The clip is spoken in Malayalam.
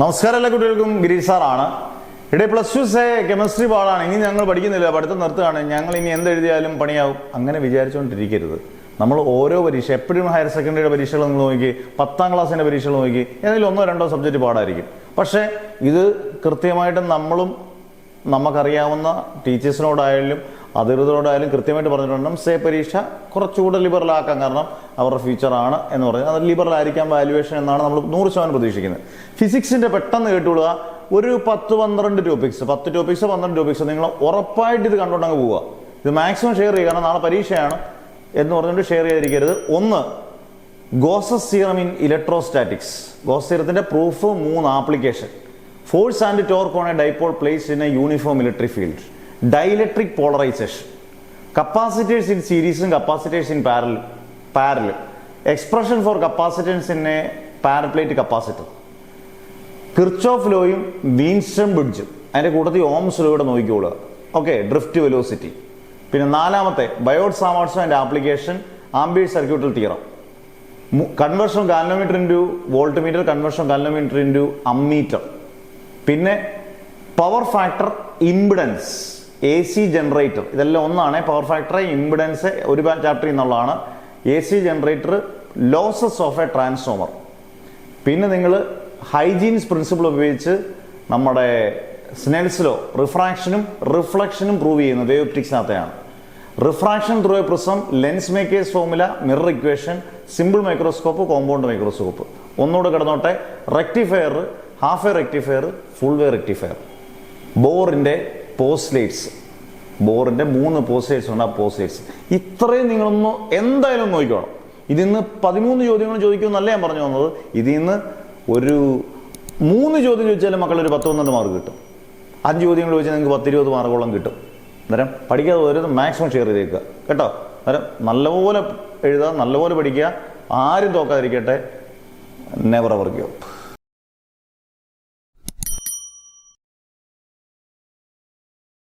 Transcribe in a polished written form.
നമസ്കാരം എല്ലാ കുട്ടികൾക്കും ഗിരീഷ് സാറാണ്. ഇവിടെ +2 കെമിസ്ട്രി പാടാണ്. ഇനി ഞങ്ങൾ പഠിക്കുന്നില്ല, പഠിത്തം നിർത്തുകയാണ്, ഞങ്ങൾ ഇനി എന്തെഴുതിയാലും പണിയാവും, അങ്ങനെ വിചാരിച്ചുകൊണ്ടിരിക്കരുത്. നമ്മൾ ഓരോ പരീക്ഷ എപ്പോഴും ഹയർ സെക്കൻഡറിയുടെ പരീക്ഷകൾ നിങ്ങൾ നോക്കി, 10ാം ക്ലാസ്സിൻ്റെ പരീക്ഷകൾ നോക്കി, ഏതെങ്കിലും 1-2 സബ്ജക്റ്റ് പാടായിരിക്കും. പക്ഷേ ഇത് കൃത്യമായിട്ട് നമ്മളും നമുക്കറിയാവുന്ന ടീച്ചേഴ്സിനോടായാലും അധികൃതരോടായാലും കൃത്യമായിട്ട് പറഞ്ഞിട്ടുണ്ട് പരീക്ഷ കുറച്ചുകൂടെ ലിബറലാക്കാം, കാരണം അവരുടെ ഫ്യൂച്ചറാണ് എന്ന് പറഞ്ഞാൽ അത് ലിബറലായിരിക്കാം വാല്യുവേഷൻ എന്നാണ് നമ്മൾ 100% പ്രതീക്ഷിക്കുന്നത്. ഫിസിക്സിൻ്റെ പെട്ടെന്ന് കേട്ടുകൊള്ളുക, ഒരു 10-12 ടോപ്പിക്സ് 10 ടോപ്പിക്സ് 12 ടോപ്പിക്സ് നിങ്ങൾ ഉറപ്പായിട്ട് ഇത് കണ്ടുകൊണ്ടങ്ങ് പോവുക. ഇത് മാക്സിമം ഷെയർ ചെയ്യുക, കാരണം നാളെ പരീക്ഷയാണ് എന്ന് പറഞ്ഞുകൊണ്ട് ഷെയർ ചെയ്തിരിക്കരുത്. ഒന്ന്, Gauss's theorem in electrostatics, Gauss തിയറത്തിൻ്റെ proof, 3 application, force and torque on a dipole placed in a uniform electric field, dielectric polarisation, capacitors in സീരീസും capacitors in parallel, expression for capacitance in a parallel plate capacitor, Kirchhoff ലോയും വീൻസ്റ്റൺ ബ്രിഡ്ജും, അതിൻ്റെ കൂട്ടത്തിൽ ഓംസ് ലോയുടെ നോക്കിക്കോളുക. Okay, drift velocity. പിന്നെ 4-മത്തെ Biot Savart's and application, Ampere circuital theorem, conversion galvanometer into voltmeter, conversion galvanometer into ammeter. പിന്നെ power factor, impedance, AC generator, ഇതെല്ലാം ഒന്നാണ്. പവർ ഫാക്ടർ, ഇംപിഡൻസ് ഒരു ചാപ്റ്റർ എന്നുള്ളതാണ്. AC generator, losses of a transformer. പിന്നെ നിങ്ങൾ ഹൈജീൻസ് പ്രിൻസിപ്പിൾ ഉപയോഗിച്ച് നമ്മുടെ സ്നെൽസ് ലോ, റിഫ്രാക്ഷനും റിഫ്ലക്ഷനും പ്രൂവ് ചെയ്യുന്നത് വേവ് ഒപ്റ്റിക്സിനകത്തെയാണ്. Refraction through a prism, lens makers formula, mirror equation, simple microscope, compound microscope. ഒന്നുകൂടെ കിടന്നോട്ടെ, rectifier, half wave rectifier, full wave rectifier, ബോറിൻ്റെ പോസ്റ്റ്ലേറ്റ്സ്, ബോറിൻ്റെ 3 പോസ്റ്റ്ലേറ്റ്സ് ഉണ്ട്. ആ പോസ്റ്റ്ലേറ്റ്സ് ഇത്രയും നിങ്ങളൊന്ന് എന്തായാലും നോക്കിക്കോണം. ഇതിന്ന് 13 ചോദ്യങ്ങൾ ചോദിക്കുമെന്നല്ല ഞാൻ പറഞ്ഞു വന്നത്. ഇതിന്ന് ഒരു 3 ചോദ്യം ചോദിച്ചാലും മക്കളൊരു 10-12 മാർക്ക് കിട്ടും. 5 ചോദ്യങ്ങൾ ചോദിച്ചാൽ നിങ്ങൾക്ക് 10-20 മാർക്കോളം കിട്ടും. അന്നേരം പഠിക്കാതെ വരുന്നത് മാക്സിമം ഷെയർ ചെയ്തേക്കുക കേട്ടോ. അന്നേരം നല്ലപോലെ എഴുതുക, നല്ലപോലെ പഠിക്കുക, ആരും തോക്കാതിരിക്കട്ടെ. Never ever give up.